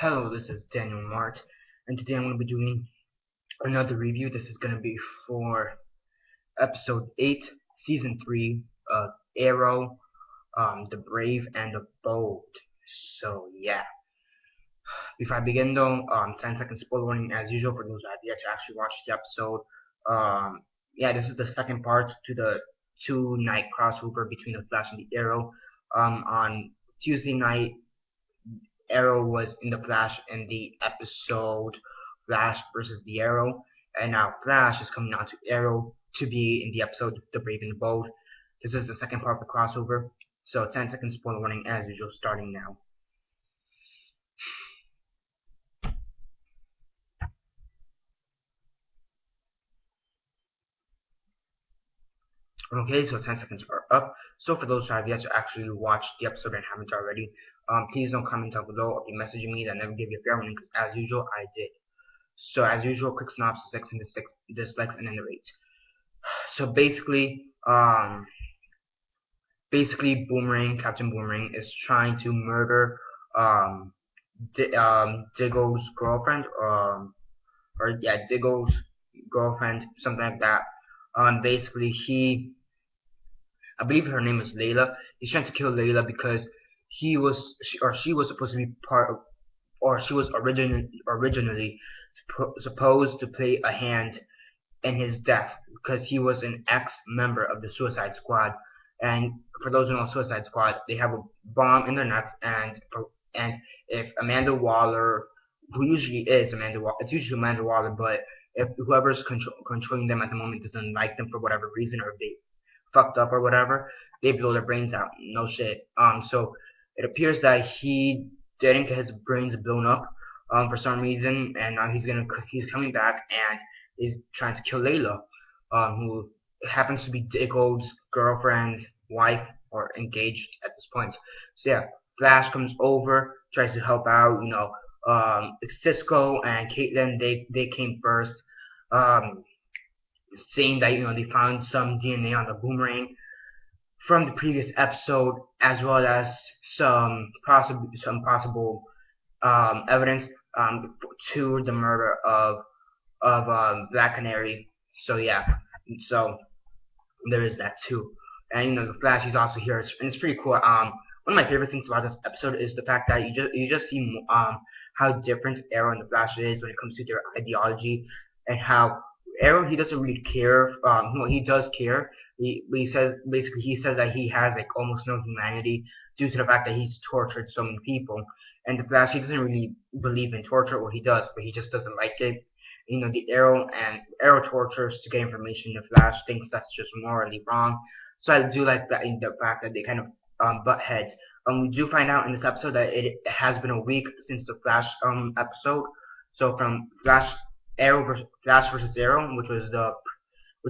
Hello, this is Daniel Mart, and today I'm going to be doing another review. This is going to be for episode 8, season 3 of Arrow, the Brave and the Bold. So, yeah. Before I begin though, 10 seconds spoiler warning as usual for those that have yet to actually watch the episode. Yeah, this is the second part to the two-night crossover between the Flash and the Arrow. On Tuesday night, Arrow was in the Flash in the episode Flash versus the Arrow, and now Flash is coming on to Arrow to be in the episode The Brave and the Bold. This is the second part of the crossover, so 10 seconds spoiler warning as usual starting now. Okay, so 10 seconds are up. So for those who have yet to actually watch the episode and haven't already, please don't comment down below or be messaging me that never gave you a fair warning, because as usual I did. So as usual, quick synopsis, 6 and 6 dislikes and then the rate. So basically Captain Boomerang is trying to murder Diggle's girlfriend, Diggle's girlfriend, something like that. Basically I believe her name is Layla. He's trying to kill Layla because she was supposed to be part of, or she was originally supposed to play a hand in his death because he was an ex-member of the Suicide Squad. And for those who know Suicide Squad, they have a bomb in their nuts, and if Amanda Waller, who usually is Amanda Waller, it's usually Amanda Waller, but if whoever's controlling them at the moment doesn't like them for whatever reason, or if they fucked up or whatever, they blow their brains out. No shit. So it appears that he didn't get his brains blown up for some reason, and now he's coming back and he's trying to kill Layla, who happens to be Diggle's girlfriend, wife, or engaged at this point. So yeah, Flash comes over, tries to help out. Cisco and Caitlin, they came first, saying that they found some DNA on the boomerang from the previous episode, as well as some possible evidence to the murder of Black Canary. So yeah, so there is that too. And the Flash is also here, and it's pretty cool. One of my favorite things about this episode is the fact that you just see how different Arrow and the Flash is when it comes to their ideology, and how Arrow, he doesn't really care. Well, he does care. He says that he has like almost no humanity due to the fact that he's tortured so many people. And the Flash, he doesn't really believe in torture, or he does, but he just doesn't like it. The Arrow tortures to get information. The Flash thinks that's just morally wrong. So I do like that, in the fact that they kind of butt heads. We do find out in this episode that it has been a week since the Flash episode. So from Flash versus Arrow, which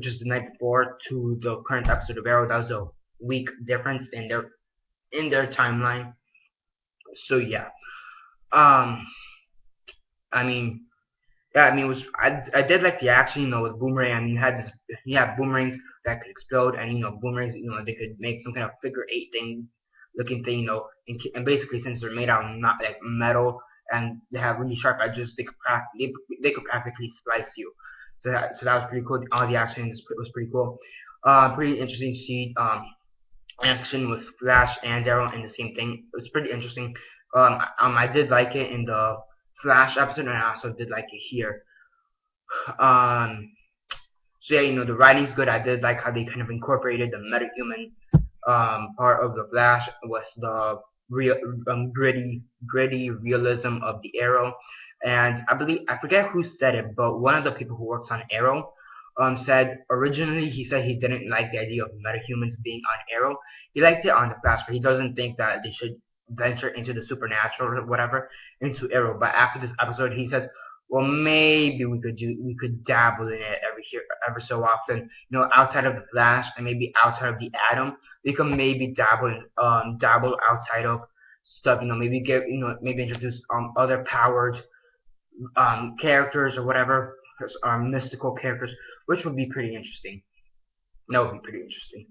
is the night before, to the current episode of Arrow, that was a week difference in their timeline. So yeah, I mean, it was I did like the action, with Boomerang. I mean, you had boomerangs that could explode, and boomerangs, they could make some kind of figure 8 thing, looking thing, and basically, since they're made out of not like metal and they have really sharp edges, they could practically slice you. So that was pretty cool. All the action was pretty cool. Pretty interesting to see action with Flash and Arrow in the same thing. It was pretty interesting. I did like it in the Flash episode, and I also did like it here. So yeah, the writing's good. I did like how they kind of incorporated the metahuman part of the Flash with the real gritty realism of the Arrow. And I forget who said it, but one of the people who works on Arrow said originally he said he didn't like the idea of metahumans being on Arrow. He liked it on the Flash, but he doesn't think that they should venture into the supernatural or whatever into Arrow. But after this episode, he says, well, maybe we could dabble in it ever so often, outside of the Flash and maybe outside of the Atom. We can maybe dabble outside of stuff, maybe introduce other powered characters or whatever, mystical characters, which would be pretty interesting. That would be pretty interesting.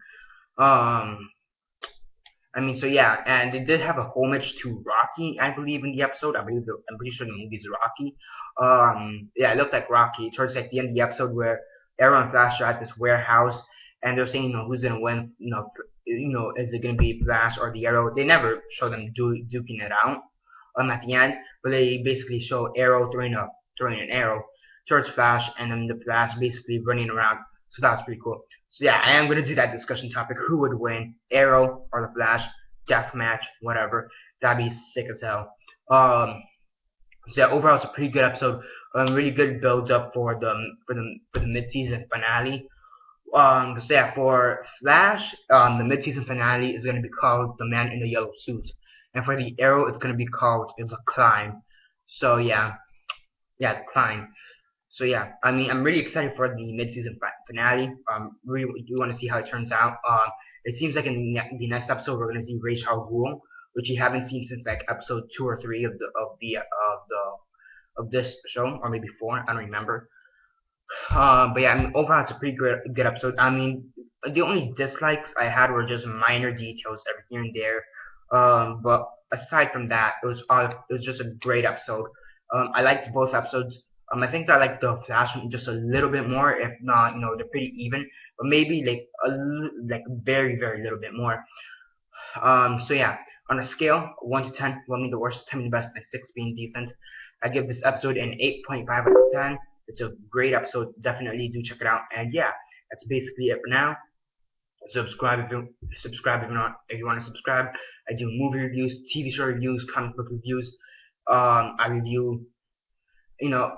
I mean, so yeah, and they did have a homage to Rocky, I believe, in the episode. I'm pretty sure the movie's Rocky. Yeah, it looked like Rocky towards like the end of the episode where Arrow and Flash are at this warehouse, and they're saying, who's gonna win? Is it gonna be Flash or the Arrow? They never show them duking it out, at the end, but they basically show Arrow throwing an arrow towards Flash, and then the Flash basically running around. So that's pretty cool. So yeah, I am gonna do that discussion topic. Who would win, Arrow or the Flash? Death match, whatever. That'd be sick as hell. So yeah, overall it's a pretty good episode. Really good build up for the mid season finale. So yeah, for Flash, the mid season finale is gonna be called The Man in the Yellow Suit, and for the Arrow, it's gonna be called The Climb. So yeah, The Climb. So yeah, I mean, I'm really excited for the mid-season finale. Really do want to see how it turns out. It seems like in the next episode we're gonna see Ra's al Ghul, which you haven't seen since like episode 2 or 3 of this show, or maybe 4. I don't remember. But yeah, I mean, overall it's a pretty good episode. I mean, the only dislikes I had were just minor details every here and there. But aside from that, it was just a great episode. I liked both episodes. I think that I like the Flash one just a little bit more, if not, they're pretty even, but maybe like like very very little bit more. So yeah, on a scale 1 to 10, 1 being the worst, 10 being the best, and 6 being decent, I give this episode an 8.5 out of 10. It's a great episode. Definitely do check it out. And yeah, that's basically it for now. Subscribe if you want to subscribe. I do movie reviews, TV show reviews, comic book reviews. I review, you know,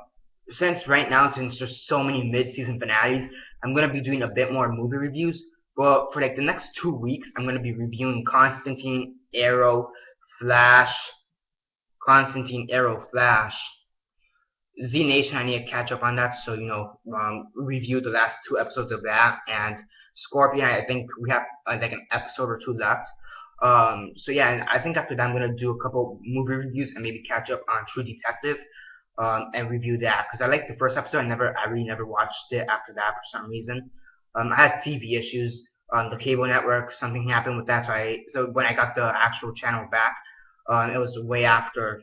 since there's so many mid-season finales, I'm gonna be doing a bit more movie reviews. But for like the next 2 weeks, I'm gonna be reviewing Constantine, Arrow, Flash. Z Nation, I need to catch up on that. So review the last 2 episodes of that, and Scorpion. I think we have like an episode or 2 left. So yeah, and I think after that I'm gonna do a couple movie reviews and maybe catch up on True Detective. And review that because I liked the first episode. I really never watched it after that for some reason. I had TV issues on the cable network. Something happened with that, so when I got the actual channel back, it was way after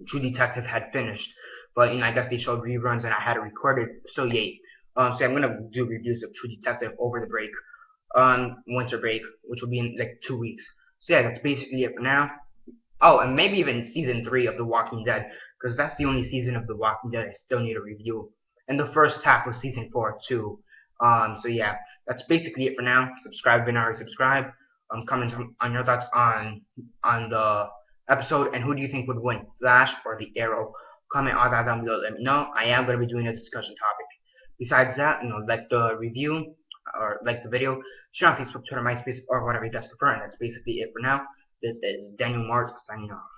True Detective had finished. But I guess they showed reruns and I had it recorded. So yay. So I'm gonna do reviews of True Detective over the break, winter break, which will be in like 2 weeks. So yeah, that's basically it for now. Oh, and maybe even season 3 of The Walking Dead, because that's the only season of The Walking Dead I still need to review. And the first half of season 4 too. So yeah, that's basically it for now. Subscribe if you already subscribed. Comment on your thoughts on the episode, and who do you think would win, Flash or the Arrow? Comment all that down below. Let me know. I am going to be doing a discussion topic. Besides that, like the review or like the video, share on Facebook, Twitter, MySpace, or whatever you guys prefer. And that's basically it for now. This is Daniel Mart signing off.